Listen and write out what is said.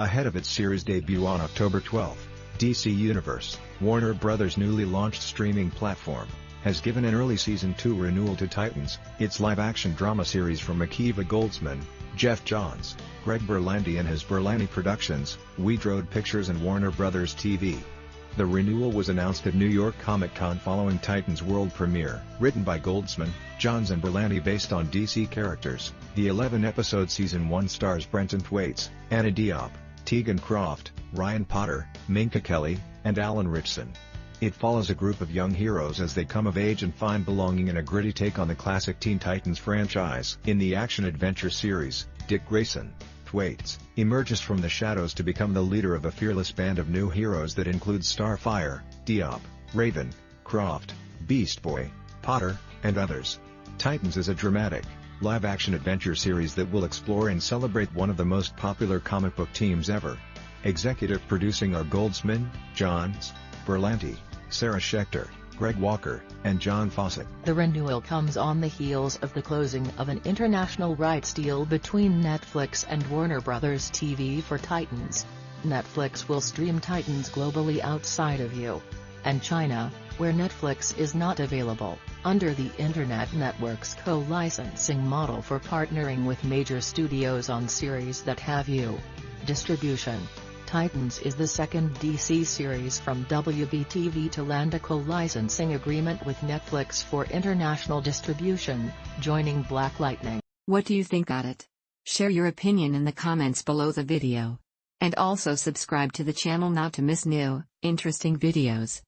Ahead of its series debut on October 12, DC Universe, Warner Bros.' newly launched streaming platform, has given an early Season 2 renewal to Titans, its live-action drama series from Akiva Goldsman, Geoff Johns, Greg Berlanti and his Berlanti Productions, Wheatroad Pictures and Warner Bros. TV. The renewal was announced at New York Comic Con following Titans' world premiere. Written by Goldsman, Johns and Berlanti based on DC characters, the 11-episode Season 1 stars Brenton Thwaites, Anna Diop, Tegan Croft, Ryan Potter, Minka Kelly, and Alan Ritchson. It follows a group of young heroes as they come of age and find belonging in a gritty take on the classic Teen Titans franchise. In the action-adventure series, Dick Grayson, Thwaites, emerges from the shadows to become the leader of a fearless band of new heroes that includes Starfire, Diop, Raven, Croft, Beast Boy, Potter, and others. Titans is a dramatic, live-action adventure series that will explore and celebrate one of the most popular comic book teams ever. Executive producing are Goldsman, Johns, Berlanti, Sarah Schechter, Greg Walker, and John Fawcett. The renewal comes on the heels of the closing of an international rights deal between Netflix and Warner Bros. TV for Titans. Netflix will stream Titans globally outside of U.S. and China, where Netflix is not available, under the Internet Network's co-licensing model for partnering with major studios on series that have U.S. distribution. Titans is the second DC series from WB-TV to land a co-licensing agreement with Netflix for international distribution, joining Black Lightning. What do you think about it? Share your opinion in the comments below the video. And also subscribe to the channel not to miss new, interesting videos.